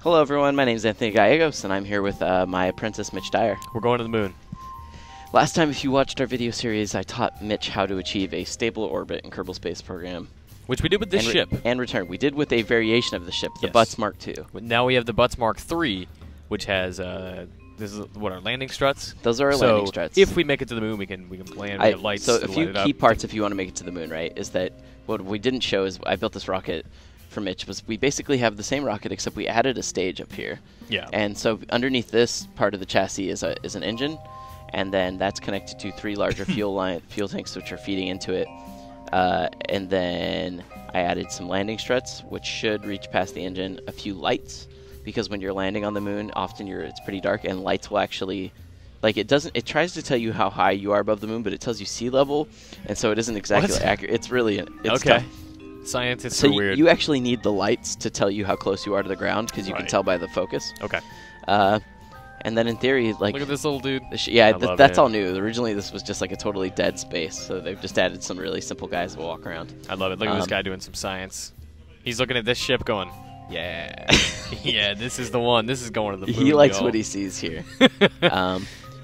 Hello everyone, my name is Anthony Gallegos, and I'm here with my apprentice Mitch Dyer. We're going to the moon. Last time, if you watched our video series, I taught Mitch how to achieve a stable orbit in Kerbal Space Program. Which we did with this ship. And return. We did with a variation of the ship, the Yes. Butts Mark II. Now we have the Butts Mark III, which has, this is what, our landing struts? Those are our landing struts. If we make it to the moon, we can land, we have lights So to a few light it key up. parts if you want to make it to the moon, right, is that what we didn't show is I built this rocket for Mitch, was we basically have the same rocket except we added a stage up here. Yeah. And so underneath this part of the chassis is an engine, and then that's connected to 3 larger fuel tanks which are feeding into it. And then I added some landing struts which should reach past the engine, a few lights, because when you're landing on the moon, often it's pretty dark, and lights will actually, like, it tries to tell you how high you are above the moon, but it tells you sea level, and so it isn't exactly accurate. It's really it's okay. tough. Scientists So are weird. you actually need the lights to tell you how close you are to the ground, because you can tell by the focus. Okay. And then in theory, like, look at this little dude. That's all new. Originally, this was just like a totally dead space, so they've just added some really simple guys that walk around. I love it. Look at this guy doing some science. He's looking at this ship going, yeah, yeah, this is the one. This is going to the moon. He likes what he sees here.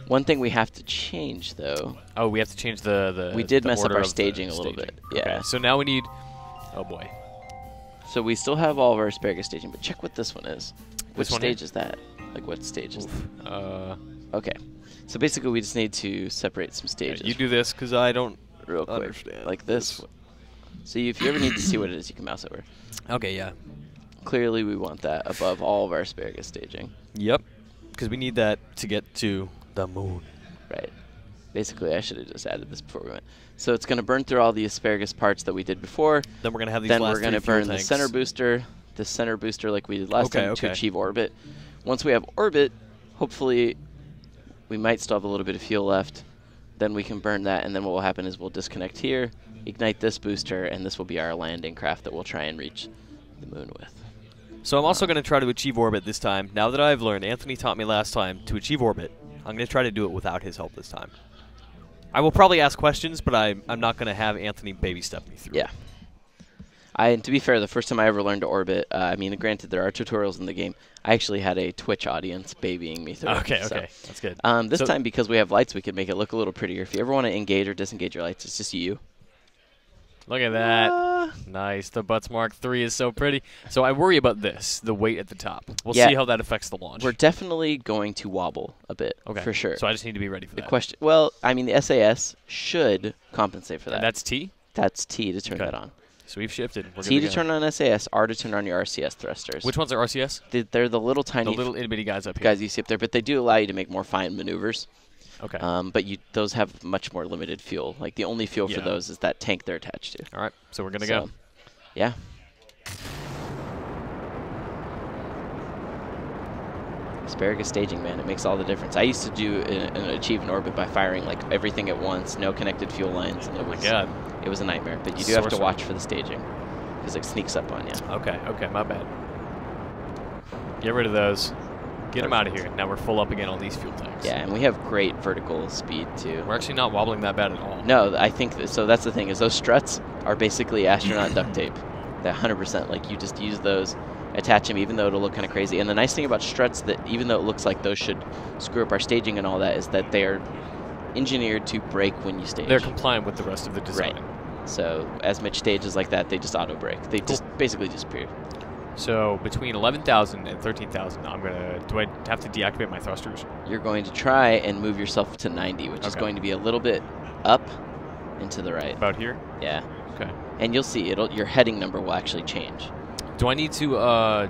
One thing we have to change, though. Oh, we have to change the we did mess up order our of staging a little bit. Yeah. Okay, so now we need. Oh boy. So we still have all of our asparagus staging, but check what this one is. Which one stage here? is that? Like, what stage is that? Okay. So basically, we just need to separate some stages. Yeah, you do this, because I don't real quick. understand. Like this. So if you ever need to see what it is, you can mouse over. Okay, yeah. Clearly, we want that above all of our asparagus staging. Yep. Because we need that to get to the moon. Right. Basically, I should have just added this before we went. So it's going to burn through all the asparagus parts that we did before. Then we're going to have these Then last we're going to burn the center booster. The center booster like we did last time to achieve orbit. Once we have orbit, hopefully we might still have a little bit of fuel left. Then we can burn that, and then what will happen is we'll disconnect here, ignite this booster, and this will be our landing craft that we'll try and reach the moon with. So I'm also going to try to achieve orbit this time. Now that I've learned, Anthony taught me last time to achieve orbit, I'm going to try to do it without his help this time. I will probably ask questions, but I'm not going to have Anthony baby step me through. Yeah. To be fair, the first time I ever learned to orbit, I mean, granted, there are tutorials in the game. I actually had a Twitch audience babying me through it. Okay, so. that's good. This time, because we have lights, we could make it look a little prettier. If you ever want to engage or disengage your lights, it's just you. Look at that. Nice. The Butts Mark III is so pretty. So I worry about this, the weight at the top. We'll see how that affects the launch. We're definitely going to wobble a bit, for sure. So I just need to be ready for that. Question. Well, I mean, the SAS should compensate for that. And that's T? That's T to turn that on. So we've shifted. We're T to turn on SAS, R to turn on your RCS thrusters. Which ones are RCS? They're the little tiny... The little itty-bitty guys up here. Guys you see up there, but they do allow you to make more fine maneuvers. Okay. But those have much more limited fuel. Like, the only fuel for those is that tank they're attached to. All right, so we're going to go. Yeah. Asparagus staging, man, it makes all the difference. I used to do achieve an orbit by firing like everything at once, no connected fuel lines. And it was a nightmare. But you do have to watch for the staging because it sneaks up on you. Okay, my bad. Get rid of those. Get them out of here. Now we're full up again on these fuel tanks. Yeah, and we have great vertical speed too. We're actually not wobbling that bad at all. No, I think so. That's the thing is those struts are basically astronaut duct tape. That 100%. Like, you just use those, attach them, even though it'll look kind of crazy. And the nice thing about struts, that even though it looks like those should screw up our staging and all that, is that they are engineered to break when you stage. They're compliant with the rest of the design. Right. So as Mitch stages like that, they just auto break. They just basically disappear. So between 11,000 and 13,000, do I have to deactivate my thrusters? You're going to try and move yourself to 90, which is going to be a little bit up and to the right. About here? Yeah. Okay. And you'll see your heading number will actually change. Do I need to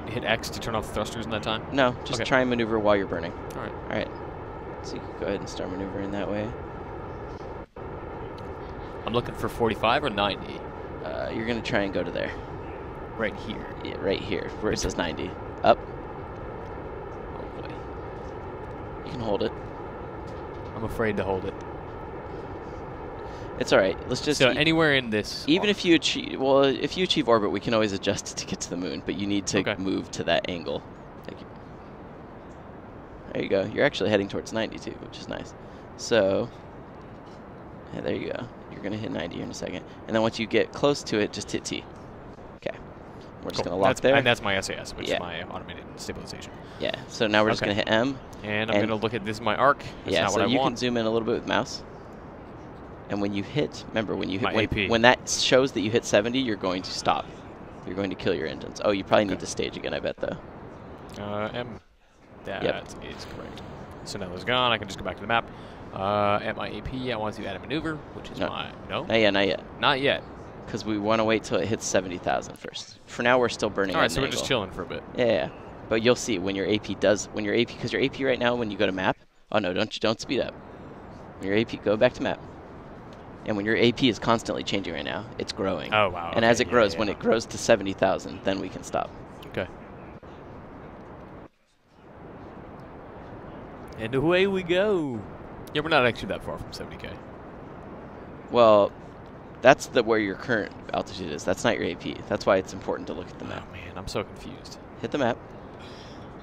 hit X to turn off the thrusters in that time? No, just try and maneuver while you're burning. All right. All right. So you can go ahead and start maneuvering that way. I'm looking for 45 or 90. You're going to try and go to there. Right here. Yeah, right here, where it says 90. Up. Oh, boy. You can hold it. I'm afraid to hold it. It's all right. Let's just... So anywhere in this... Even if you achieve... Well, if you achieve orbit, we can always adjust it to get to the moon, but you need to move to that angle. There you go. You're actually heading towards 90, too, which is nice. So... Yeah, there you go. You're going to hit 90 here in a second. And then once you get close to it, just hit T. Okay. We're just Cool. going to lock there. And that's my SAS, which is my automated stabilization. Yeah, so now we're just going to hit M. And I'm going to look at this is my arc. That's not what I you want. can zoom in a little bit with mouse. And when you hit, remember, when you hit AP. when that shows that you hit 70, you're going to stop. You're going to kill your engines. Oh, you probably need to stage again, I bet, though. M. That is correct. So now those gone. I can just go back to the map. At my AP, I want to add a maneuver, which is my... No? Not yet, not yet. Not yet. Because we want to wait till it hits 70,000 first. For now, we're still burning. All right, so we're just chilling for a bit. Yeah. But you'll see when your AP does, because your AP right now, when you go to map, oh no, don't speed up. When your AP, go back to map. And when your AP is constantly changing right now, it's growing. Oh, wow. And as it grows, when it grows to 70,000, then we can stop. Okay. And away we go. Yeah, we're not actually that far from 70K. Well, that's where your current altitude is. That's not your AP. That's why it's important to look at the map. Oh, man, I'm so confused. Hit the map.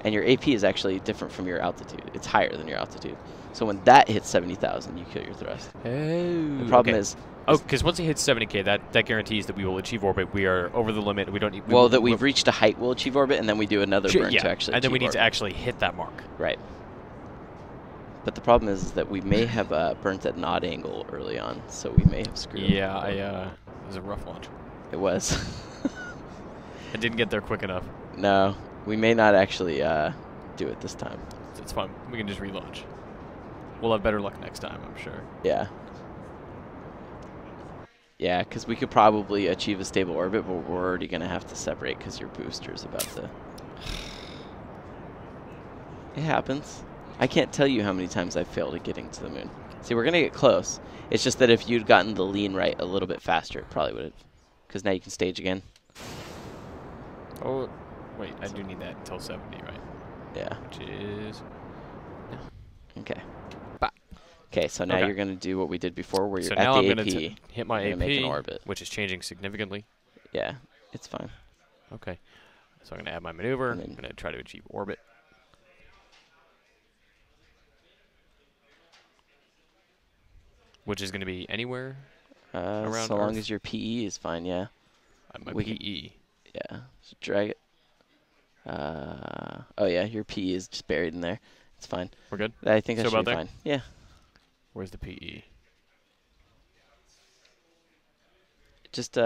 And your AP is actually different from your altitude. It's higher than your altitude. So when that hits 70,000, you kill your thrust. Oh. The problem is... Oh, because once it hits 70K, that guarantees that we will achieve orbit. We are over the limit. We don't need... Well, that we've reached a height, we'll achieve orbit, and then we do another burn to actually and then we need orbit. to actually hit that mark. Right. But the problem is that we may have burnt at an odd angle early on, so we may have screwed up. Yeah, it was a rough launch. It was. I didn't get there quick enough. No, we may not actually do it this time. It's fine. We can just relaunch. We'll have better luck next time, I'm sure. Yeah. Yeah, because we could probably achieve a stable orbit, but we're already going to have to separate because your booster's about to... It happens. I can't tell you how many times I've failed at getting to the moon. See, we're going to get close. It's just that if you'd gotten the lean right a little bit faster, it probably would have. Because now you can stage again. Oh, wait, I do need that until 70, right? Yeah. Which is... Okay. Okay, so now you're going to do what we did before, where you're so at now the I'm AP. going to hit my AP, make an orbit. which is changing significantly. Yeah, it's fine. Okay. So I'm going to add my maneuver. I'm going to try to achieve orbit. Which is going to be anywhere around so long Earth? as your PE is fine, yeah. My We PE. Yeah, so drag it. Oh yeah, your PE is just buried in there. It's fine. We're good? I think that So should about be there? fine. Yeah. Where's the PE? Just,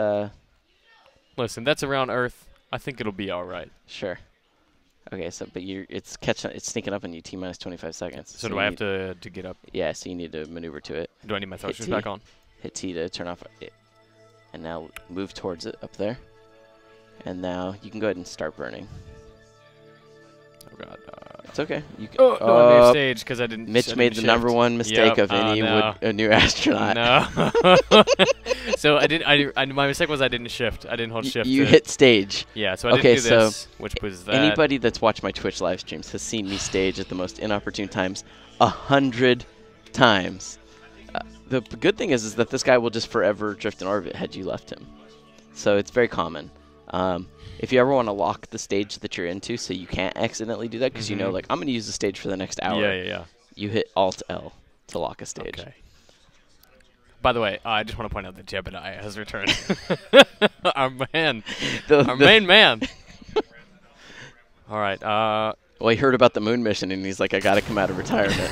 Listen, that's around Earth. I think it'll be all right. sure. Okay, so, but it's sneaking up on you T-minus 25 seconds. So do I have to get up? Yeah, so you need to maneuver to it. Do I need my thrusters T. back on? Hit T to turn off it. And now move towards it up there. And now you can go ahead and start burning. Oh, God. It's okay. You can, no, I made a stage because I didn't. Mitch made the number one mistake of any a new astronaut. No. So my mistake was I didn't shift. I didn't hold shift. You hit stage. Yeah, so I didn't do this, which was that. Anybody that's watched my Twitch live streams has seen me stage at the most inopportune times 100 times. The good thing is that this guy will just forever drift in orbit had you left him. So it's very common. If you ever want to lock the stage that you're into so you can't accidentally do that because you know, like, I'm going to use the stage for the next hour. Yeah. You hit Alt-L to lock a stage. Okay. By the way, I just want to point out that Jebediah has returned. Our man. Our main man. All right. Well, he heard about the moon mission, and he's like, I got to come out of retirement.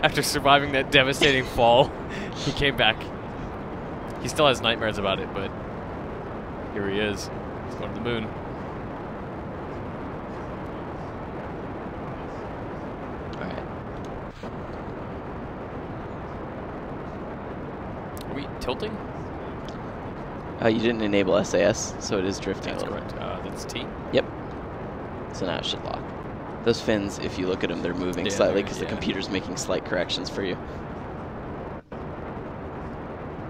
After surviving that devastating fall, he came back. He still has nightmares about it, but here he is. He's going to the moon. All right. Are we tilting? You didn't enable SAS, so it is drifting. That's a little. correct. That's T. Yep. So now it should lock. Those fins, if you look at them, they're moving slightly because the computer's making slight corrections for you.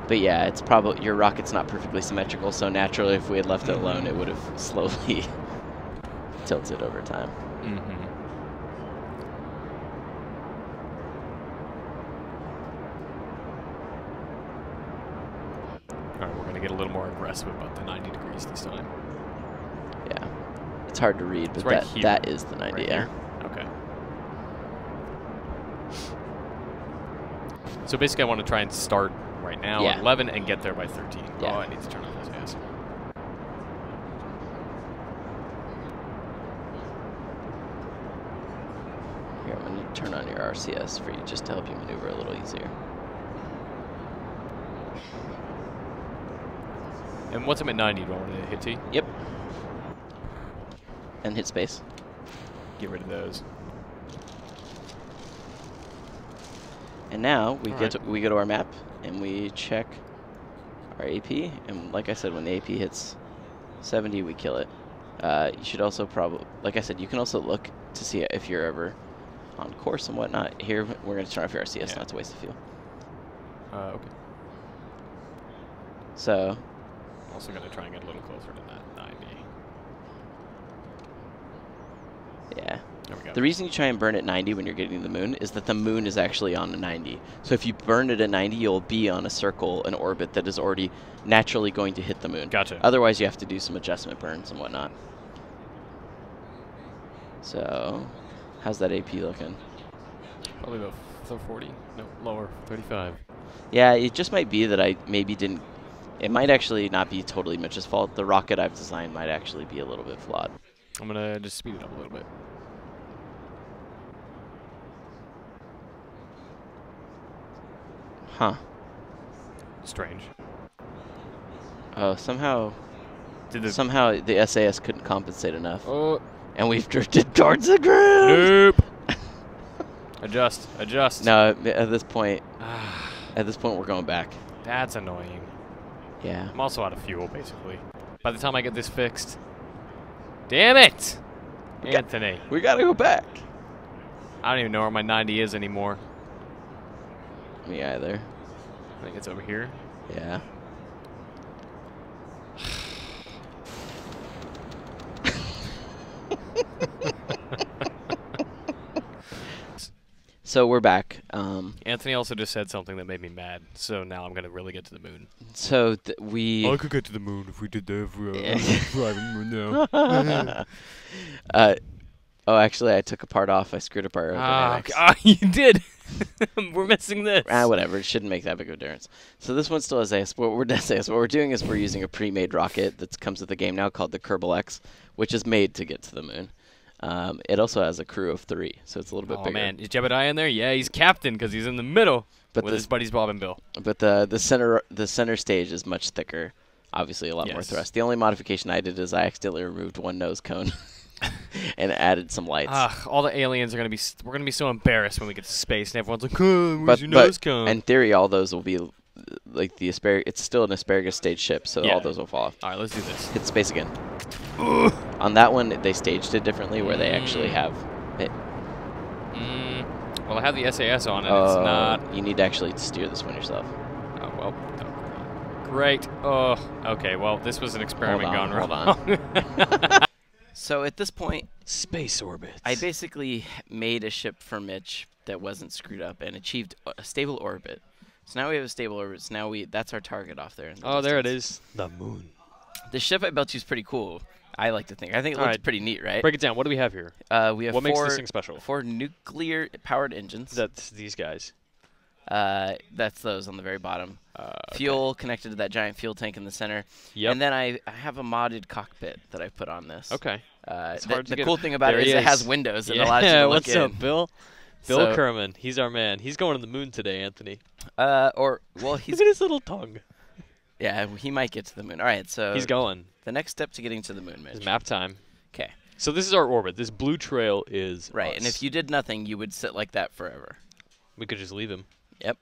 But yeah, it's probably your rocket's not perfectly symmetrical, so naturally, if we had left it alone, it would have slowly tilted over time. All right, we're going to get a little more aggressive about the 90 degrees this time. Yeah, it's hard to read, but that is the 90. Right yeah. here? Okay. So basically, I want to try and start right now at 11 and get there by 13. Yeah. Oh, I need to turn on this. Yes. on your RCS for you, just to help you maneuver a little easier. And once I'm at 90, do I want to hit T? Yep. And hit space. Get rid of those. And now we go to our map and we check our AP. And like I said, when the AP hits 70, we kill it. You should also like I said, you can also look to see if you're ever on course and whatnot. Here, we're going to turn off your RCS, not to waste the fuel. Okay. So. I'm also going to try and get a little closer to that 90. Yeah. There we go. The reason you try and burn at 90 when you're getting the moon is that the moon is actually on a 90. So if you burn it at 90, you'll be on a circle, an orbit that is already naturally going to hit the moon. Gotcha. Otherwise, you have to do some adjustment burns and whatnot. So, how's that AP looking? Probably about 40. No, lower, 35. Yeah, it just might be that I maybe didn't. It might actually not be totally Mitch's fault. The rocket I've designed might actually be a little bit flawed. I'm going to just speed it up a little bit. Huh. Strange. Oh, somehow the SAS couldn't compensate enough. Oh. And we've drifted towards the ground. Nope. Adjust. No, at this point, we're going back. That's annoying. Yeah. I'm also out of fuel, basically. By the time I get this fixed. Damn it! Anthony. We gotta go back. I don't even know where my 90 is anymore. Me either. I think it's over here. Yeah. So we're back. Anthony also just said something that made me mad, so now I'm going to really get to the moon. So I could get to the moon if we did that driving now. Oh, actually, I took a part off. I screwed up our aerodynamics. You did. We're missing this. Whatever. It shouldn't make that big of a difference. So this one still has SAS. What we're doing is we're using a pre-made rocket that comes with the game now called the Kerbal X, which is made to get to the moon. It also has a crew of 3, so it's a little bit bigger. Oh man, is Jebediah in there? Yeah, he's captain because he's in the middle with his buddies Bob and Bill. But the center stage is much thicker. Obviously, a lot more thrust. The only modification I did is I accidentally removed one nose cone and added some lights. All the aliens are we're gonna be so embarrassed when we get to space and everyone's like, "Oh, where's your nose cone?" In theory, all those will be like the asparagus. It's still an asparagus stage ship, so all those will fall off. All right, let's do this. Hit space again. On that one, they staged it differently, where they actually have it. Well, I have the SAS on, and it's not. You need to actually steer this one yourself. Oh well. Great. Oh, okay. Well, this was an experiment gone wrong. Hold on. So at this point, space orbit. I basically made a ship for Mitch that wasn't screwed up and achieved a stable orbit. So now we have a stable orbit. So now that's our target off there. Oh, there it is. The moon. The ship I built you is pretty cool. I like to think. I think it looks pretty neat, right? Break it down. What do we have here? We have what makes this thing special? 4 nuclear-powered engines. That's these guys. That's those on the very bottom. Fuel connected to that giant fuel tank in the center. Yep. And then I have a modded cockpit that I put on this. Okay. The cool thing about it is it has windows and allows you to look in. What's up, Bill? Bill Kerman. He's our man. He's going to the moon today, Anthony. He's look at his little tongue. Yeah, he might get to the moon. All right, so he's going. The next step to getting to the moon, Mitch. Is map time. Okay. So this is our orbit. This blue trail is right. And if you did nothing, you would sit like that forever. We could just leave him. Yep.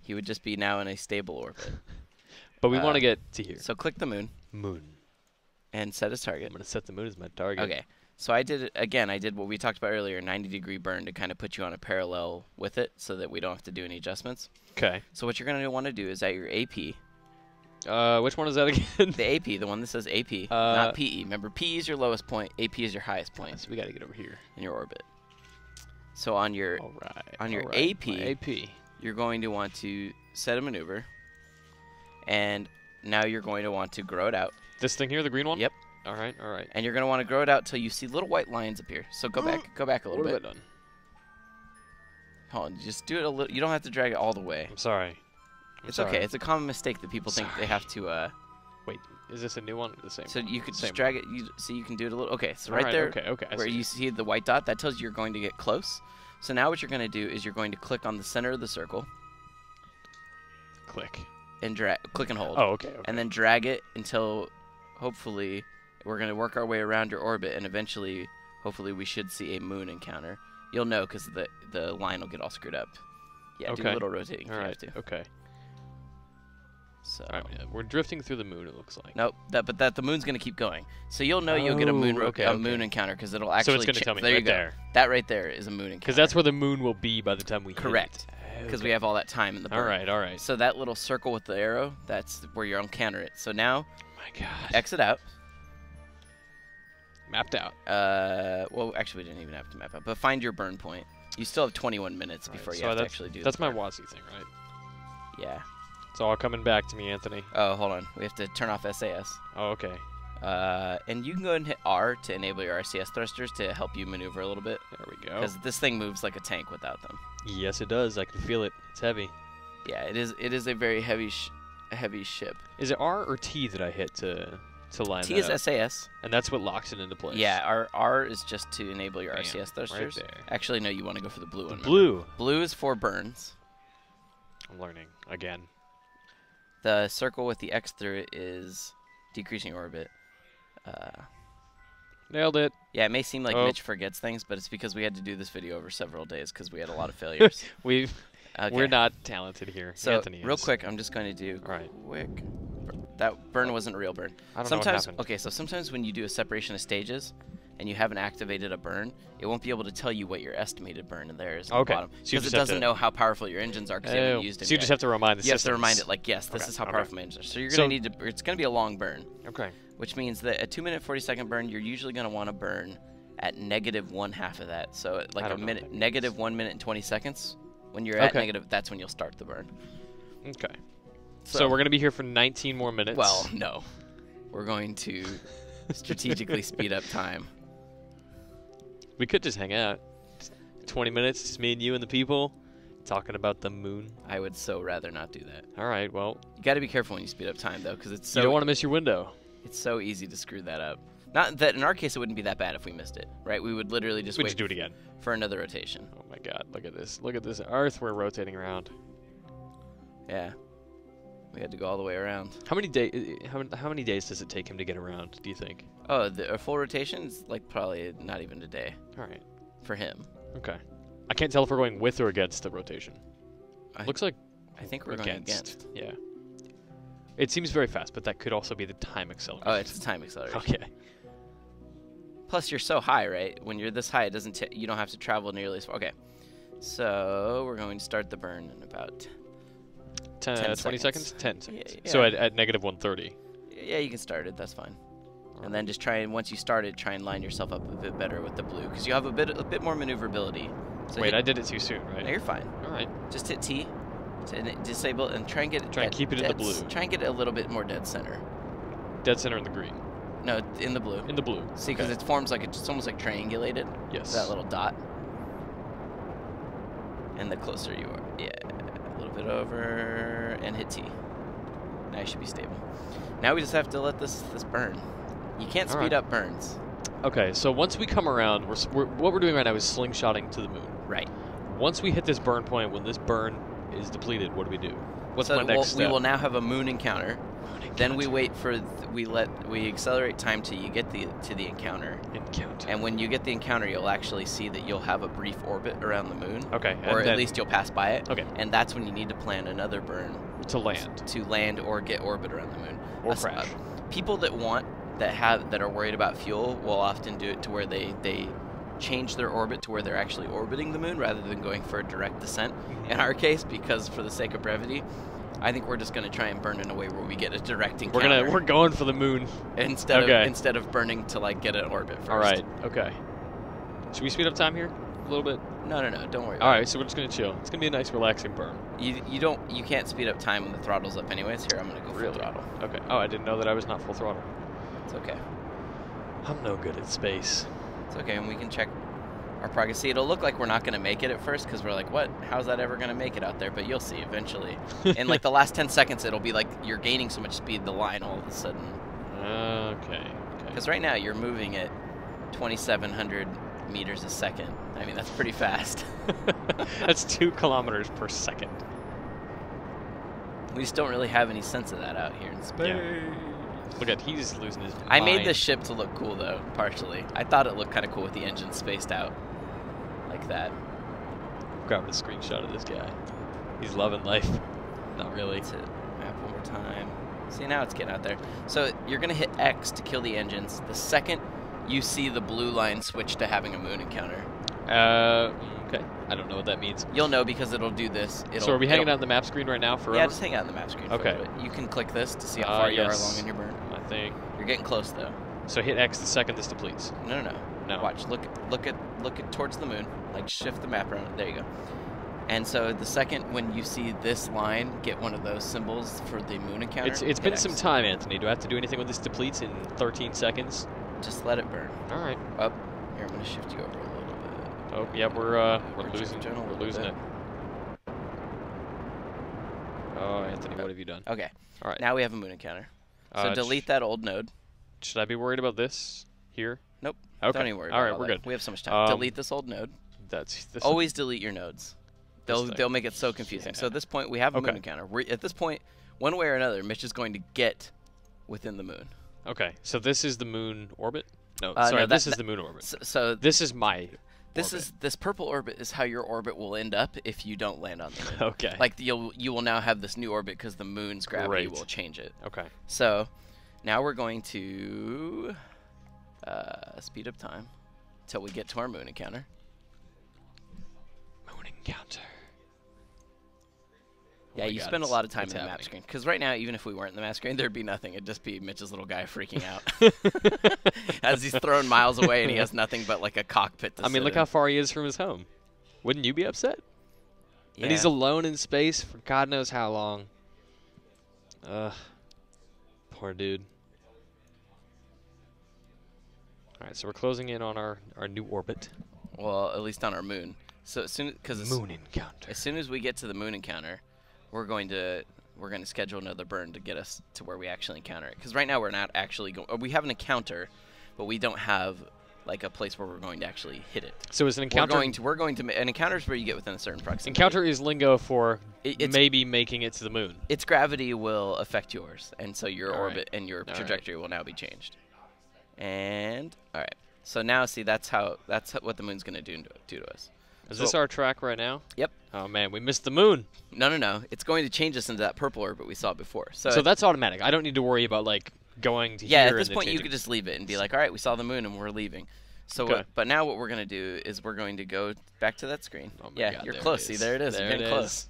He would just be now in a stable orbit. But we want to get to here. So click the moon. Moon. And set as target. I'm going to set the moon as my target. Okay. So I did what we talked about earlier, 90-degree burn to kind of put you on a parallel with it so that we don't have to do any adjustments. Okay. So what you're going to want to do is at your AP. Which one is that again? The AP, the one that says AP, not PE. Remember, PE is your lowest point, AP is your highest point. So we got to get over here. In your orbit. So on your AP, you're going to want to set a maneuver. And now you're going to want to grow it out. This thing here, the green one? Yep. All right. And you're going to want to grow it out till you see little white lines appear. So go back a little bit. What have I done? Hold on, just do it a little. You don't have to drag it all the way. I'm sorry. It's okay. It's a common mistake that people think they have to. Wait, is this a new one or the same? So you could just drag it. So you can do it a little. Okay, so right there, okay, where you see the white dot, that tells you you're going to get close. So now what you're going to do is you're going to click on the center of the circle. Click. And click and hold. Oh, okay. And then drag it until, hopefully, we're going to work our way around your orbit, and eventually, hopefully, we should see a moon encounter. You'll know because the line will get all screwed up. Yeah, do a little rotating. All right. Okay. So we're drifting through the moon. It looks like. Nope. But the moon's gonna keep going. So you'll know you'll get a moon moon encounter because it'll actually. So it's gonna tell me there right you go. there. That right there is a moon encounter. Because that's where the moon will be by the time we Correct. Because we have all that time in the burn. All right. All right. So that little circle with the arrow, that's where you'll encounter it. So now. Oh my God. Exit out. Mapped out. Well, actually, we didn't even have to map out. But find your burn point. You still have 21 minutes before you have to actually do. That's my WASI thing, right? Yeah. It's all coming back to me, Anthony. Oh, hold on. We have to turn off SAS. Oh, okay. And you can go ahead and hit R to enable your RCS thrusters to help you maneuver a little bit. There we go. Because this thing moves like a tank without them. Yes, it does. I can feel it. It's heavy. Yeah, it is a very heavy ship. Is it R or T that I hit to line T that is up? SAS. And that's what locks it into place. Yeah, R is just to enable your RCS thrusters. Right there. Actually, no, you want to go for the blue one. Blue. Blue is for burns. I'm learning again. The circle with the X through it is decreasing orbit. Nailed it. Yeah, it may seem like Mitch forgets things, but it's because we had to do this video over several days because we had a lot of failures. We're not talented here. So Anthony real is. quick, I'm just going to do right. quick. That burn wasn't a real burn. I don't sometimes, know what happened. Okay, so sometimes when you do a separation of stages and you haven't activated a burn, it won't be able to tell you what your estimated burn in there is at the bottom. Because it doesn't know how powerful your engines are because you haven't used them So you just have to remind the system. You have to remind it, like, yes, this is how powerful my engines are. So you're going to need to, it's going to be a long burn. Okay. Which means that a 2-minute 40-second burn, you're usually going to want to burn at -1/2 of that. So like negative 1 minute and 20 seconds. When you're at negative, that's when you'll start the burn. Okay. So we're going to be here for 19 more minutes. Well, no. We're going to strategically speed up time. We could just hang out. 20 minutes, just me and you and the people, talking about the moon. I would so rather not do that. All right, well. You got to be careful when you speed up time, though, because it's so... You don't want to miss your window. It's so easy to screw that up. Not that in our case it wouldn't be that bad if we missed it, right? We would literally just wait do it again for another rotation. Oh my God! Look at this! Look at this Earth we're rotating around. Yeah, we had to go all the way around. How many days does it take him to get around? Do you think? Oh, a full rotation is like probably not even a day. All right. For him. Okay. I can't tell if we're going with or against the rotation. Looks like I think we're going against. Yeah. It seems very fast, but that could also be the time acceleration. Oh, it's the time acceleration. Okay. Plus, you're so high, right? When you're this high, it doesn't. You don't have to travel nearly as far. Okay. So we're going to start the burn in about 10 20 seconds. 10 seconds. Yeah. So at -130. Yeah, you can start it. That's fine. And then just try and once you started, try and line yourself up a bit better with the blue because you have a bit more maneuverability. So wait, I did it too soon, right? No, you're fine. All right. Just hit T to disable and try and get. Try and keep it in the blue. Try and get it a little bit more dead center. Dead center in the green. No, in the blue. In the blue. See, because it forms like it's almost like triangulated. Yes. That little dot. And the closer you are, yeah, a little bit over, and hit T. Now you should be stable. Now we just have to let this burn. You can't speed up burns. Okay, so once we come around, what we're doing right now is slingshotting to the moon. Right. Once we hit this burn point, when this burn is depleted, what do we do? What's my next step? We will now have a moon encounter. Then we wait for we accelerate time till you get to the encounter. And when you get the encounter, you'll actually see that you'll have a brief orbit around the moon. Okay. Or at least you'll pass by it. Okay. And that's when you need to plan another burn. To land. To land or get orbit around the moon. Or crash. People that are worried about fuel will often do it to where they change their orbit to where they're actually orbiting the moon rather than going for a direct descent. In our case, because for the sake of brevity, I think we're just going to try and burn in a way where we get a direct encounter. We're going for the moon instead of burning to like get an orbit first. All right. Okay. Should we speed up time here a little bit? No. Don't worry. All right. So we're just going to chill. It's going to be a nice, relaxing burn. You can't speed up time when the throttle's up anyways. Here, I'm going to go full throttle. Okay. Oh, I didn't know that I was not full throttle. It's okay. I'm no good at space. It's okay, and we can check our progress. See, it'll look like we're not going to make it at first because we're like, what? How's that ever going to make it out there? But you'll see eventually. In like the last 10 seconds, it'll be like you're gaining so much speed, the line all of a sudden. Okay. Because right now you're moving at 2,700 meters a second. I mean, that's pretty fast. That's 2 kilometers per second. We just don't really have any sense of that out here in space. Yeah. Look at, he's losing his I mind. made this ship to look cool, though, partially. I thought it looked kind of cool with the engine spaced out like that. Grab a screenshot of this guy. He's loving life. Not really. That's it. Map one more time. See, now it's getting out there. So you're going to hit X to kill the engines. The second you see the blue line switch to having a moon encounter. Okay. I don't know what that means. You'll know because it'll do this. So are we hanging out on the map screen right now forever? Yeah, just hang out on the map screen. Okay. For a bit. You can click this to see how far you are along in your burn. I think. You're getting close though. So hit X the second this depletes. No. Watch. Look at towards the moon. Like shift the map around. There you go. And so the second when you see this line, get one of those symbols for the moon encounter. It's been some time, Anthony. Do I have to do anything when this depletes in 13 seconds? Just let it burn. All right. Up. Here, I'm gonna shift you over a little bit. Oh, yeah, we're losing it. Oh, Anthony, what have you done? Okay. All right. Now we have a moon encounter. So delete that old node. Should I be worried about this here? Nope. Okay. Don't even worry all about right, we're that. good. We have so much time. Delete this old node. Always delete your nodes. They'll make it so confusing. Yeah. So at this point, we have a moon encounter. At this point, one way or another, Mitch is going to get within the moon. Okay. So this is the moon orbit? No, sorry, this is the moon orbit. So this is my This purple orbit is how your orbit will end up if you don't land on the moon. Okay. Like you will now have this new orbit because the moon's gravity will change it. Okay. So now we're going to speed up time until we get to our moon encounter. Moon encounter. Yeah, you spend a lot of time in the map screen. Because right now, even if we weren't in the map screen, there'd be nothing. It'd just be Mitch's little guy freaking out. As he's thrown miles away and he has nothing but like a cockpit to look how far he is from his home. Wouldn't you be upset? Yeah. And he's alone in space for God knows how long. Ugh. Poor dude. Alright, so we're closing in on our new orbit. Well, at least on our moon. So as soon moon encounter. As soon as we get to the moon encounter, we're going to schedule another burn to get us to where we actually encounter it. Because right now we're not actually going. We have an encounter, but we don't have like a place where we're going to actually hit it. So is an encounter? We're going to an encounter is where you get within a certain proximity. Encounter is lingo for maybe making it to the moon. Its gravity will affect yours, and so your orbit and your trajectory will now be changed. And all right, so now see that's what the moon's going to do to us. Is this our track right now? Yep. Oh man, we missed the moon. No. It's going to change us into that purple orbit we saw before. So that's automatic. I don't need to worry about like going to here. Yeah, at this point you could just leave it and be like, all right, we saw the moon and we're leaving. So, but now what we're going to do is we're going to go back to that screen. Oh my God, you're close. See, there it is. You're getting close.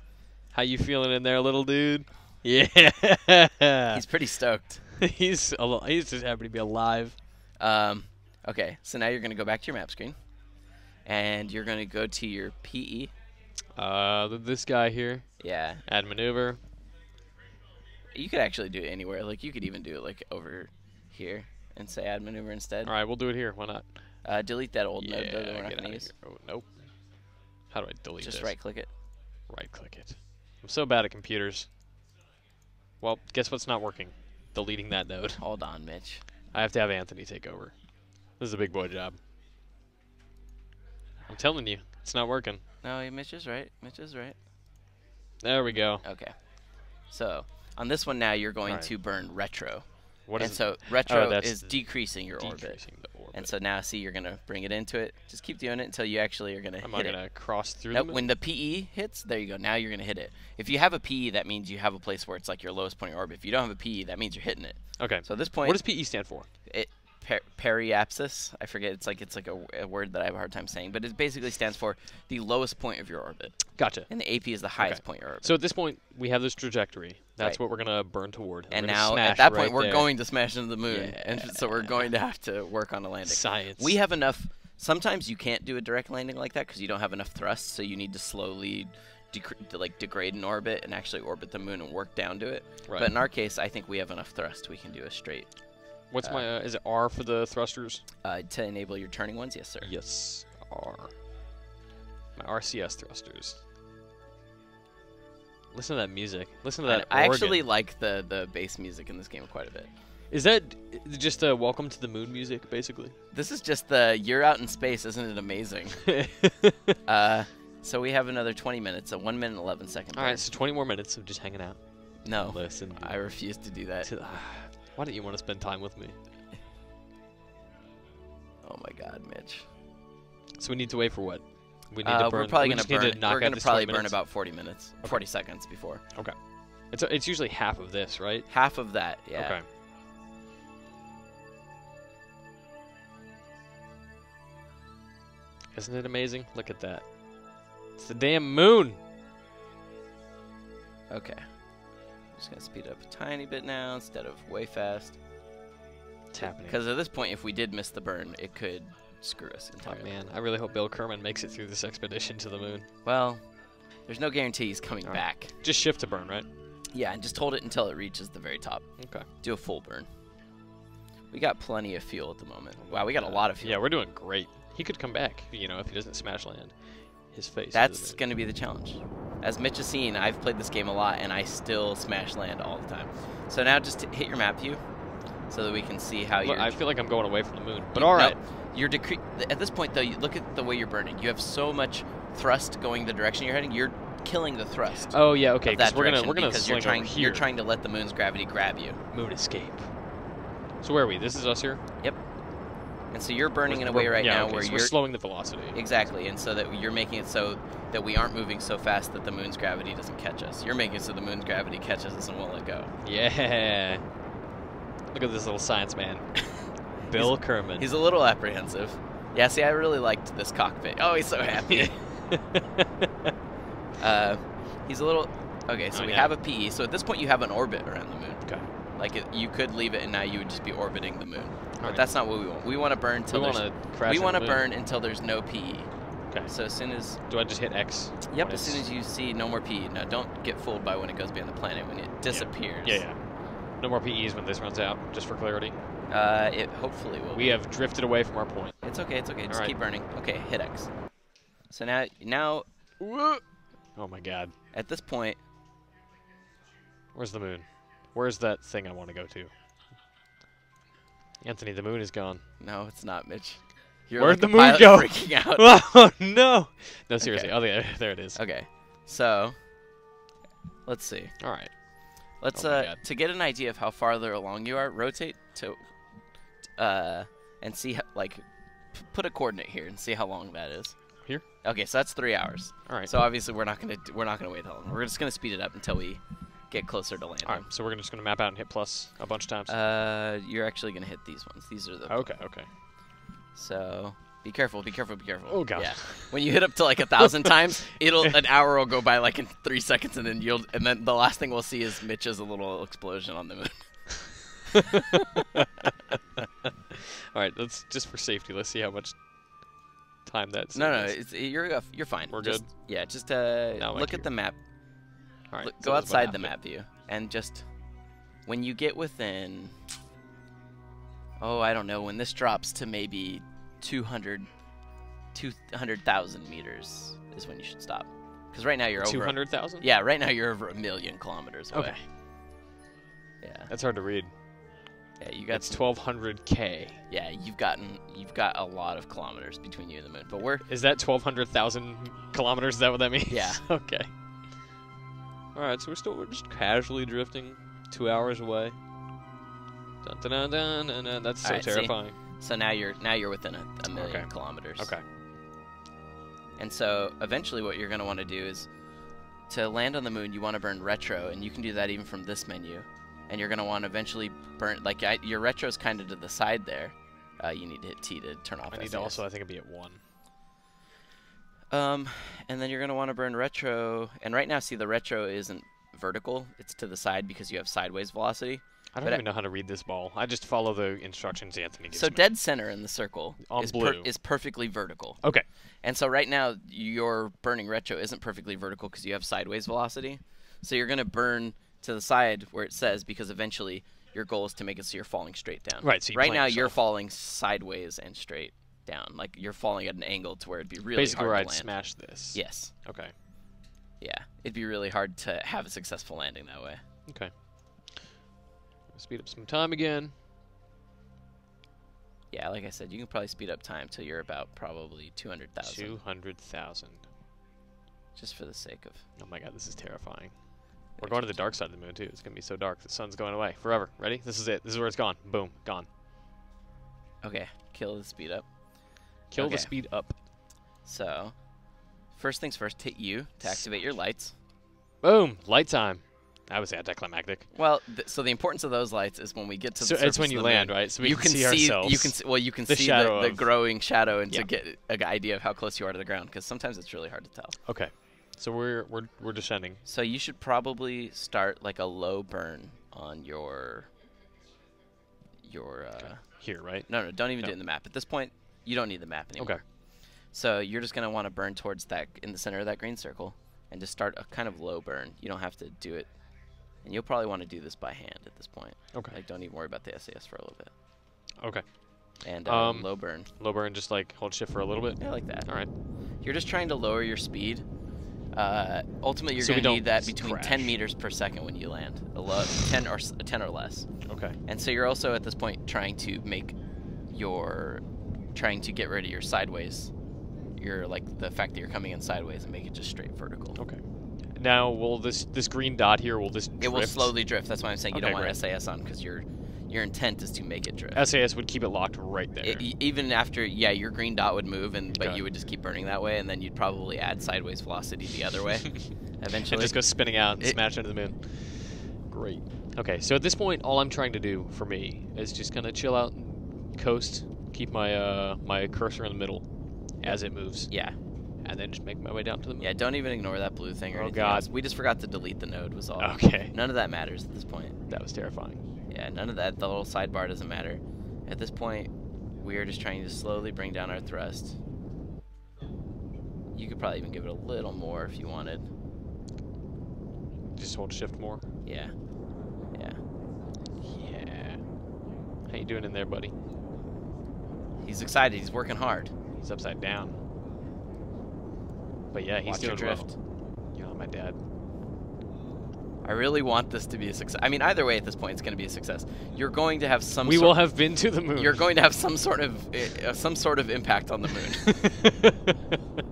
How you feeling in there, little dude? Yeah. He's pretty stoked. He's just happy to be alive. Okay, so now you're going to go back to your map screen. And you're going to go to your PE. This guy here. Yeah. Add maneuver. You could actually do it anywhere. Like, you could even do it, like, over here and say add maneuver instead. All right, we'll do it here. Why not? Delete that old node, though, that we're not going to use. Oh, nope. How do I delete this? Just right-click it. Right-click it. I'm so bad at computers. Well, guess what's not working? Deleting that node. Hold on, Mitch. I have to have Anthony take over. This is a big boy job. I'm telling you, it's not working. No, Mitch is right. Mitch is right. There we go. Okay. So, on this one now, you're going to burn retro. What is so retro is decreasing your orbit. The orbit. And so now, see, you're going to bring it into it. Just keep doing it until you actually are going to hit it. Am I going to cross through the moon? When the PE hits, there you go. Now you're going to hit it. If you have a PE, that means you have a place where it's like your lowest point of orbit. If you don't have a PE, that means you're hitting it. Okay. So at this point, what does PE stand for? Periapsis. I forget. It's like a word that I have a hard time saying, but it basically stands for the lowest point of your orbit. Gotcha. And the AP is the highest point of your orbit. So at this point, we have this trajectory. That's what we're gonna burn toward. And now at that point, we're going to smash into the moon, and so we're going to have to work on a landing. Science. We have enough. Sometimes you can't do a direct landing like that because you don't have enough thrust, so you need to slowly degrade an orbit and actually orbit the moon and work down to it. Right. But in our case, I think we have enough thrust. We can do a straight. What's my, is it R for the thrusters? To enable your turning ones, yes, sir. Yes, R. My RCS thrusters. Listen to that music. Listen to that organ. I actually like the bass music in this game quite a bit. Is that just a welcome to the moon music, basically? This is just the you're out in space, isn't it amazing? So we have another 20 minutes, a 1 minute and 11 second. All right, so 20 more minutes of just hanging out. No, Listen, I refuse to do that. Why don't you want to spend time with me? Oh my God, Mitch. So we need to wait for what? We need to burn. We're probably gonna burn. We're gonna probably burn about 40 minutes, okay. 40 seconds before. Okay. It's usually half of this, right? Half of that, yeah. Okay. Isn't it amazing? Look at that. It's the damn moon. Okay. I'm just gonna speed up a tiny bit now instead of way fast. It's happening. Because at this point, if we did miss the burn, it could screw us entirely. Oh man, I really hope Bill Kerman makes it through this expedition to the moon. Well, there's no guarantee he's coming back. Just shift to burn, right? Yeah, and just hold it until it reaches the very top. Okay. Do a full burn. We got plenty of fuel at the moment. Wow, we got a lot of fuel. Yeah, we're doing great. He could come back, you know, if he doesn't smash land his face. That's going to be the challenge. As Mitch has seen, I've played this game a lot, and I still smash land all the time. So now just hit your map view so that we can see how you're... I feel like I'm going away from the moon, but all right. You're at this point, though, you look at the way you're burning. You have so much thrust going the direction you're heading. You're killing the thrust. Oh yeah, okay. Because we're gonna swing over here. You're trying to let the moon's gravity grab you. Moon escape. So where are we? This is us here. Yep. And so you're burning in a way right now where we're slowing the velocity. Exactly, and so that you're making it so that we aren't moving so fast that the moon's gravity doesn't catch us. You're making it so the moon's gravity catches us and won't let go. Yeah. Look at this little science man. Bill Kerman. He's a little apprehensive. Yeah, see, I really liked this cockpit. Oh, he's so happy. He's a little... Okay, so we have a PE. So at this point, you have an orbit around the moon. Okay. Like, you could leave it, and now you would just be orbiting the moon. But that's not what we want. We want to burn until until there's no PE. Okay. So as soon as... Do I just hit X? Yep, as soon as you see no more PE. Now, don't get fooled by when it goes beyond the planet, when it disappears. Yeah. No more PEs when this runs out, just for clarity. It hopefully will. We have drifted away from our point. It's okay, it's okay. Just keep burning. Okay, hit X. So now... Oh my God. At this point... Where's the moon? Where's that thing I want to go to? Anthony, the moon is gone. No, it's not, Mitch. You're Where'd like the moon go? Freaking out. Oh, no. No, seriously. Okay. Oh, there it is. Okay. So, let's see. All right. Let's to get an idea of how farther along you are, rotate to and see how, put a coordinate here and see how long that is. Here? Okay, so that's 3 hours. All right. So obviously we're not gonna wait that long. We're just gonna speed it up until we get closer to landing. All right. So we're just gonna map out and hit plus a bunch of times. You're actually gonna hit these ones. These are the... Okay. So be careful. Oh God. Yeah. When you hit up to like 1,000 times, an hour will go by like in 3 seconds, and then the last thing we'll see is Mitch's a little explosion on the moon. All right. Let's just for safety. Let's see how much time that's. No, you're fine. We're good. Yeah, just look at the map. All right. Go outside the map view, and just when you get within, I don't know, when this drops to maybe 200,000 meters is when you should stop. Because right now you're over 200,000. Yeah, right now you're over 1 million kilometers away. Okay. Yeah. That's hard to read. Yeah, you got. It's 1,200 K. Yeah, you've got a lot of kilometers between you and the moon. But Is that 1,200,000 kilometers? Is that what that means? Yeah. Okay. All right, so we're just casually drifting 2 hours away. Dun, dun, dun, dun, dun. That's so terrifying. So now you're within a million kilometers. Okay. And so eventually what you're going to want to do is to land on the moon, you want to burn retro, and you can do that even from this menu. And you're going to want to eventually burn, your retro's kind of to the side there. You need to hit T to turn off. I need to also, I think, it'd be at 1. And then you're going to want to burn retro. And right now, see, the retro isn't vertical. It's to the side because you have sideways velocity. I don't even know how to read this ball. I just follow the instructions Anthony gives me. So dead center in the circle is perfectly vertical. Okay. And so right now, your burning retro isn't perfectly vertical because you have sideways velocity. So you're going to burn to the side where it says, because eventually your goal is to make it so you're falling straight down. Right. So right now you're falling sideways and straight down. Like you're falling at an angle to where it'd be really basically hard where to I'd land. smash this. Yes. Okay. Yeah. It'd be really hard to have a successful landing that way. Okay. Speed up some time again. Yeah, like I said, you can probably speed up time till you're about probably 200,000. 200,000. Just for the sake of... Oh my god, this is terrifying. We're going to the dark side of the moon, too. It's going to be so dark. The sun's going away forever. Ready? This is it. This is where it's gone. Boom. Gone. Okay, kill the speed up. Kill the speed up. So, first things first, hit U to activate your lights. Boom. Light time. That was anticlimactic. Well, so the importance of those lights is when we get to the surface it's when you of the land, moon, right? So we can see ourselves. You can the see shadow the of- growing shadow and to get an idea of how close you are to the ground, because sometimes it's really hard to tell. Okay. So we're descending. So you should probably start like a low burn on your Here, right? No, don't even do it in the map. At this point, you don't need the map anymore. Okay. So you're just going to want to burn towards that in the center of that green circle and just start a kind of low burn. You don't have to do it. And you'll probably want to do this by hand at this point. Okay. Like, don't even worry about the SAS for a little bit. Okay. And low burn. Low burn, just like hold shift for a little bit. Yeah, like that. All right. You're just trying to lower your speed. Ultimately, you're So we going to need don't that between crash. 10 10 meters per second when you land. 10 or less. Okay. And so you're also at this point trying to get rid of your sideways. You're like the fact that you're coming in sideways and make it just straight vertical. Okay. Now, will this green dot here, will this drift? It will slowly drift. That's why I'm saying you don't Okay, want great. SAS on, because your intent is to make it drift. SAS would keep it locked right there. Even after, your green dot would move, but Okay. you would just keep burning that way, and then you'd probably add sideways velocity the other way. Eventually. It just goes spinning out and smash into the moon. Great. Okay, so at this point, all I'm trying to do for me is just kind of chill out and coast, keep my my cursor in the middle as it moves, Yeah. and then just make my way down to the moon. Yeah, don't even ignore that blue thing or Oh, anything God. else. We just forgot to delete the node was all. Okay. None of that matters at this point. That was terrifying. Yeah, none of that. The little sidebar doesn't matter. At this point, we are just trying to slowly bring down our thrust. You could probably even give it a little more if you wanted. Just hold shift more. Yeah. Yeah. Yeah. How you doing in there, buddy? He's excited. He's working hard. He's upside down. But yeah, he's Watch your doing drift. well. Yeah, my dad. I really want this to be a success. I mean, either way, at this point, it's going to be a success. You're going to have some. We will have been to the moon. You're going to have some sort of impact on the moon.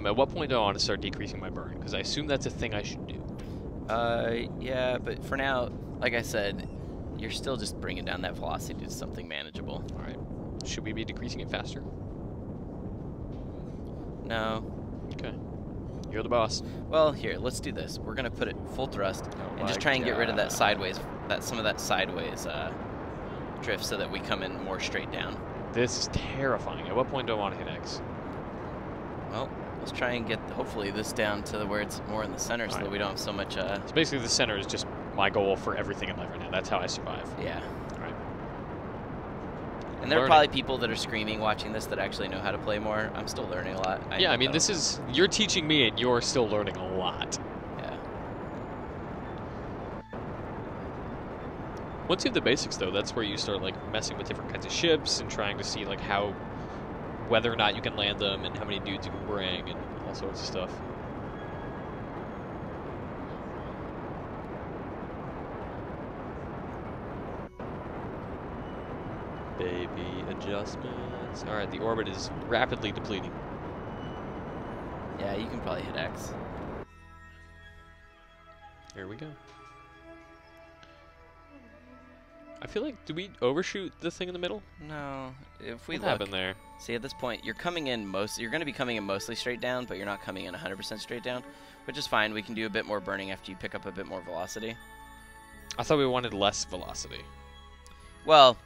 At what point do I want to start decreasing my burn? Because I assume that's a thing I should do. Yeah, but for now, like I said, you're still just bringing down that velocity to something manageable. All right. Should we be decreasing it faster? No. Okay. You're the boss. Well, here, let's do this. We're gonna put it full thrust and just try and get rid of that sideways, some of that sideways drift, so that we come in more straight down. This is terrifying. At what point do I want to hit X? Well, let's try and get hopefully this down to where it's more in the center, so that we don't have so much. So basically, the center is just my goal for everything in life right now. That's how I survive. Yeah. All right. And there are Learning. probably people that are screaming watching this that actually know how to play more. I'm still learning a lot. Yeah, I mean, this is you're teaching me, and you're still learning a lot. Yeah. Once you have the basics, though, that's where you start like messing with different kinds of ships and trying to see like whether or not you can land them and how many dudes you can bring and all sorts of stuff. Baby adjustments. All right, the orbit is rapidly depleting. Yeah, you can probably hit X. Here we go. I feel like, did we overshoot the thing in the middle? No, if we What look, happened there? see at this point you're coming in you're going to be coming in mostly straight down, but you're not coming in 100% straight down, which is fine. We can do a bit more burning after you pick up a bit more velocity. I thought we wanted less velocity. Well,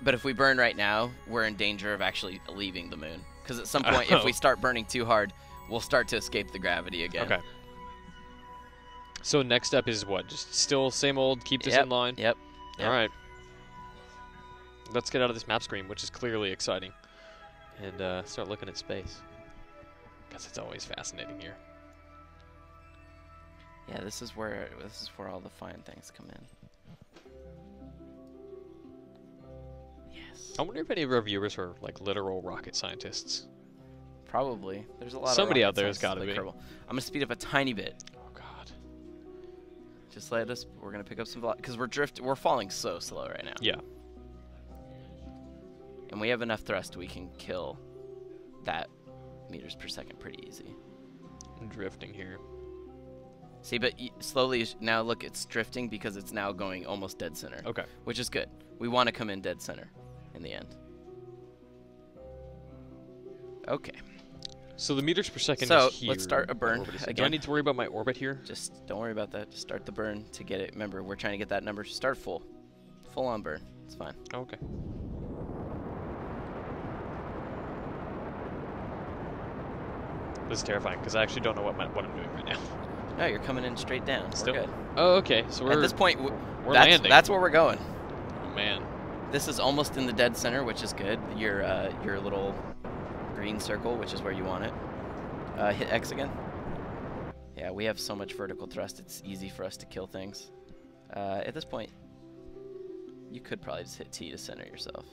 but if we burn right now, we're in danger of actually leaving the moon, because at some point, if we start burning too hard, we'll start to escape the gravity again. Okay. So next step is what? Just still same old, keep this Yep, in line? Yep. All right. Let's get out of this map screen, which is clearly exciting, and start looking at space. Because it's always fascinating here. Yeah, this is where all the fine things come in. Yes. I wonder if any of our viewers are like literal rocket scientists. Probably. There's a lot Somebody of out there has got gotta be. Kerbal. I'm gonna speed up a tiny bit. Oh God. Just let us. We're gonna pick up some because we're falling so slow right now. Yeah. And we have enough thrust we can kill that meters per second pretty easy. I'm drifting here. See, but slowly now look, it's drifting because it's now going almost dead center. Okay. Which is good. We want to come in dead center in the end. Okay. So the meters per second So is here. let's start a burn again. Do I need to worry about my orbit here? Just don't worry about that. Just start the burn to get it. Remember, we're trying to get that number. Start full on burn. It's fine. Okay. This is terrifying because I actually don't know what I'm doing right now. No, you're coming in straight down. Still? We're good. Oh, okay. So we're At this point, we're landing. That's where we're going. Oh man. This is almost in the dead center, which is good. Your little green circle, which is where you want it. Hit X again. Yeah, we have so much vertical thrust, it's easy for us to kill things. At this point, you could probably just hit T to center yourself.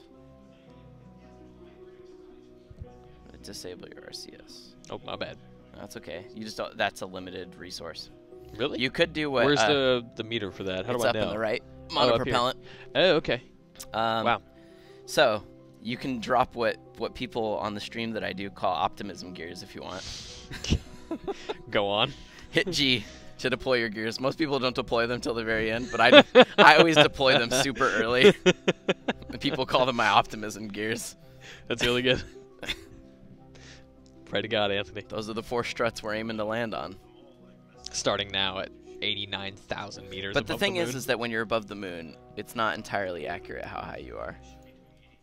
Disable your RCS. Oh, my bad. That's okay. You just don't, that's a limited resource. Really? You could do what? Where's the meter for that? How do I know? It's up on the right. Oh, up Monopropellant. Oh, okay. Wow. So you can drop what people on the stream that I do call optimism gears if you want. Go on. Hit G to deploy your gears. Most people don't deploy them till the very end, but I always deploy them super early. And people call them my optimism gears. That's really good. Pray to God, Anthony. Those are the 4 struts we're aiming to land on. Starting now at 89,000 meters But the above thing the moon. is that when you're above the moon, it's not entirely accurate how high you are.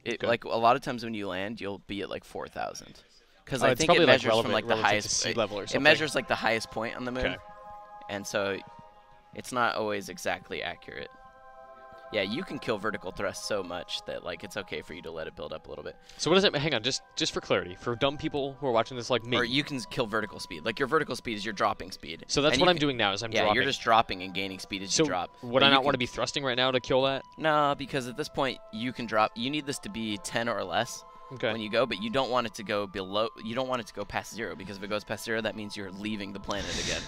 Okay. Like a lot of times when you land, you'll be at like 4,000. Because Oh, I it's think probably it like measures from like the relative to highest sea level or It something. measures like the highest point on the moon, Okay. and so it's not always exactly accurate. Yeah, you can kill vertical thrust so much that like it's okay for you to let it build up a little bit. So what does it? Hang on, just for clarity, for dumb people who are watching this like me. Or you can kill vertical speed. Like your vertical speed is your dropping speed. So that's And what you I'm can- doing now. Is I'm Yeah, dropping. you're just dropping and gaining speed as So you drop. would But I you not want to can- be thrusting right now to kill that? No, because at this point you can drop. You need this to be 10 or less. Okay. When you go, but you don't want it to go below. You don't want it to go past 0 because if it goes past 0, that means you're leaving the planet again.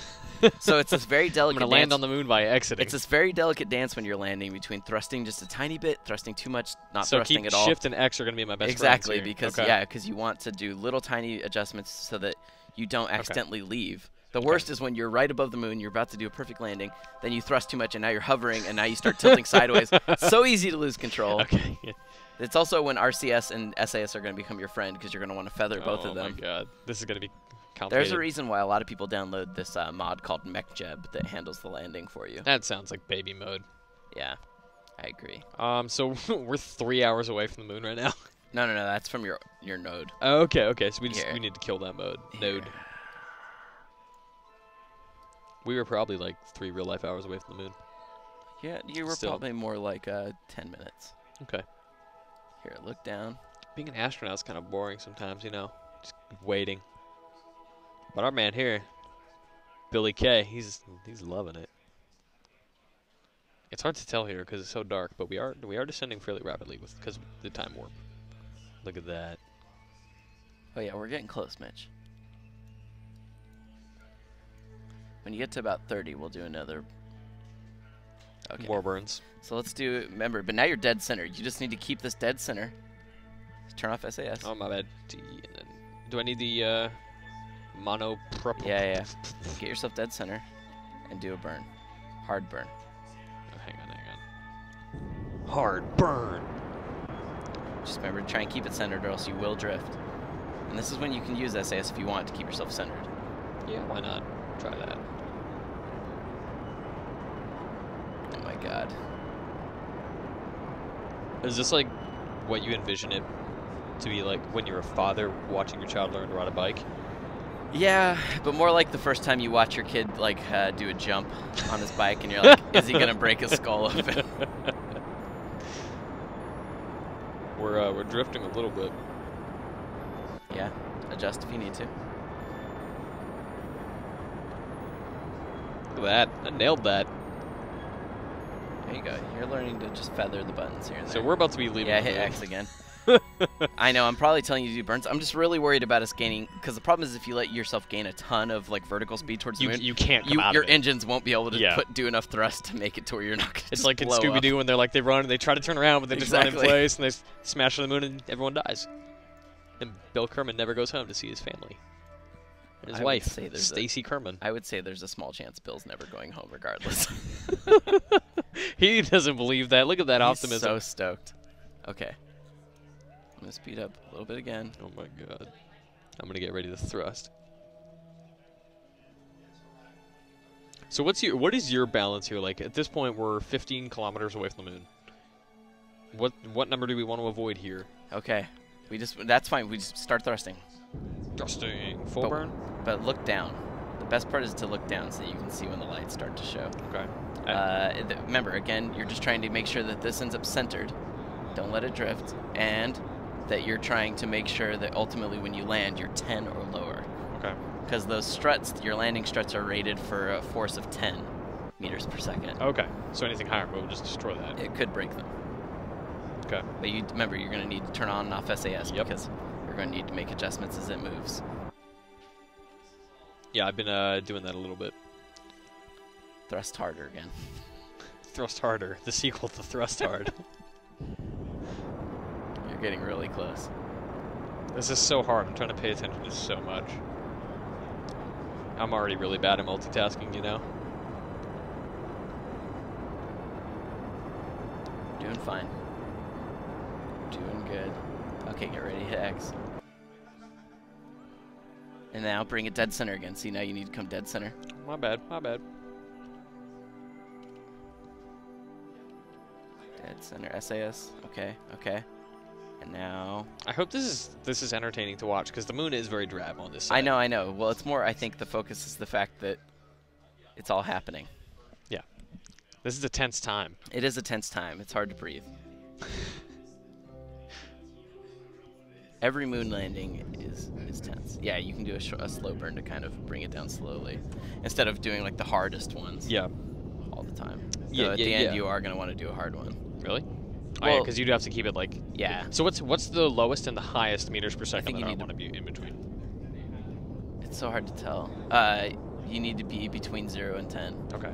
So it's this very I'm delicate. gonna land on the moon by exiting. It's this very delicate dance when you're landing between thrusting just a tiny bit, thrusting too much, not so thrusting keep at all. shift and X are gonna be my best Exactly, friends here. because Okay. yeah, because you want to do little tiny adjustments so that you don't accidentally leave. The worst is when you're right above the moon, you're about to do a perfect landing, then you thrust too much, and now you're hovering, and now you start tilting sideways. So easy to lose control. Okay. Yeah. It's also when RCS and SAS are going to become your friend because you're going to want to feather both of them. Oh my God, this is gonna be complicated. There's a reason why a lot of people download this mod called MechJeb that handles the landing for you. That sounds like baby mode. Yeah, I agree. So we're 3 hours away from the moon right now. No, that's from your node. Oh, okay. So we Here. need to kill that mode. Here. Node. We were probably like 3 real life hours away from the moon. Yeah, you were Still. probably more like 10 minutes. Okay. Here, look down. Being an astronaut's kind of boring sometimes, you know, just waiting. But our man here, Billy K, he's loving it. It's hard to tell here because it's so dark, but we are descending fairly rapidly because of the time warp. Look at that. Oh yeah, we're getting close, Mitch. When you get to about 30, we'll do another. Okay. War burns. So let's do. Remember, but now you're dead center. You just need to keep this dead center. Turn off SAS. Oh my bad. And then, do I need the mono? Yeah. Get yourself dead center, and do a burn. Hard burn. Oh, hang on. Hard burn. Just remember to try and keep it centered, or else you will drift. And this is when you can use SAS if you want to keep yourself centered. Yeah, why not? Try that. Oh my God. Is this like what you envision it to be like when you're a father watching your child learn to ride a bike? Yeah, but more like the first time you watch your kid like do a jump on his bike, and you're like, is he gonna break his skull open? We're drifting a little bit. Yeah, adjust if you need to. Look at that. I nailed that. There you go. You're learning to just feather the buttons here and there. So we're about to be leaving Yeah, the hit moon. X again. I know, I'm probably telling you to do burns. I'm just really worried about us gaining, because the problem is if you let yourself gain a ton of like vertical speed towards the moon, you can't come out your of it. engines won't be able to do enough thrust to make it to where you're not going to It's like in Scooby-Doo when they're like, they run and they try to turn around, but they just run in place and they smash on the moon and everyone dies. And Bill Kerman never goes home to see his family. And his wife, Stacy Kerman. I would say there's a small chance Bill's never going home regardless. He doesn't believe that. Look at that optimism. He's so stoked. Okay. I'm going to speed up a little bit again. Oh my god. I'm going to get ready to thrust. So what is your balance here? Like at this point we're 15 kilometers away from the moon. What number do we want to avoid here? Okay. That's fine. We just start thrusting. Thrusting. Full burn? But look down. The best part is to look down so you can see when the lights start to show. Okay. Remember, again, you're just trying to make sure that this ends up centered. Don't let it drift. And that you're trying to make sure that ultimately when you land, you're 10 or lower. Okay. Because those struts, your landing struts are rated for a force of 10 meters per second. Okay. So anything higher will just destroy that. It could break them. Okay. But remember, you're going to need to turn on and off SAS because you're going to need to make adjustments as it moves. Yeah, I've been doing that a little bit. Thrust harder again. Thrust harder. The sequel to Thrust Hard. You're getting really close. This is so hard. I'm trying to pay attention to so much. I'm already really bad at multitasking, you know? Doing fine. Doing good. Okay, get ready to hit X. And now bring it dead center again. See, now you need to come dead center. My bad, my bad. Dead center, SAS. Okay, okay. And now... I hope this is entertaining to watch, because the moon is very drab on this side. I know. Well, it's more, I think the focus is the fact that it's all happening. Yeah. This is a tense time. It is a tense time. It's hard to breathe. Every moon landing is tense. Yeah, you can do a slow burn to kind of bring it down slowly, instead of doing like the hardest ones. Yeah. All the time. Yeah. So at the end, you are going to want to do a hard one. Really? Oh, Well, yeah, because you'd have to keep it like... Yeah. So what's the lowest and the highest meters per second think that you I need want to be in between? It's so hard to tell. You need to be between 0 and 10. Okay.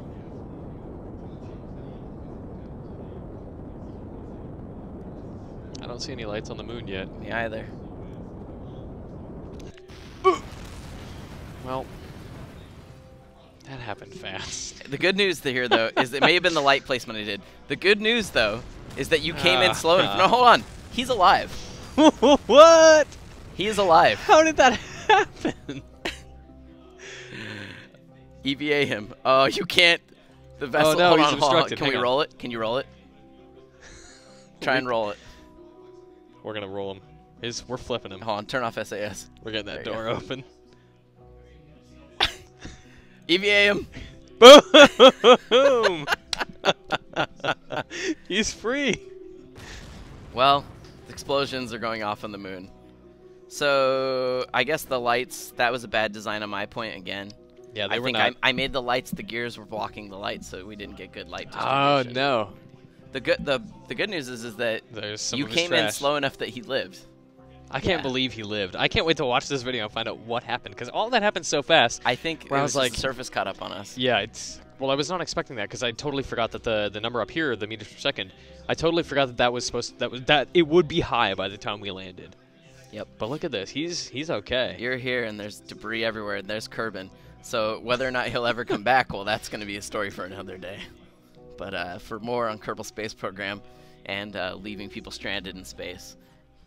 I don't see any lights on the moon yet. Me either. Well, that happened fast. The good news here, though, is it may have been the light placement I did. The good news, though, is that you came in slow enough. No, hold on. He's alive. What? He is alive. How did that happen? EVA him. Oh, you can't. The vessel. Oh, no, hold he's on, hold on. obstructed. Can we roll it? Can you roll it? Try and roll it. We're gonna roll him. We're flipping him. Hold on. Turn off SAS. We're getting that There you door open. EVA him. Boom! He's free. Well, explosions are going off on the moon. So I guess the lights. That was a bad design on my point again. Yeah, they I were think not. I made the lights. The gears were blocking the lights, so we didn't get good light Oh distribution. no! The good news is that There's some you of his came in trash. slow enough that he lived. I can't believe he lived. I can't wait to watch this video and find out what happened, because all that happened so fast. I think Where it I was was just like- the surface caught up on us. Yeah, well, I was not expecting that, because I totally forgot that the number up here, the meters per second, I totally forgot that was supposed that it would be high by the time we landed. Yep. But look at this. He's okay. You're here, and there's debris everywhere, and there's Kerbal. So whether or not he'll ever come back, well, that's going to be a story for another day. But for more on Kerbal Space Program and leaving people stranded in space,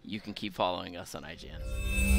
you can keep following us on IGN.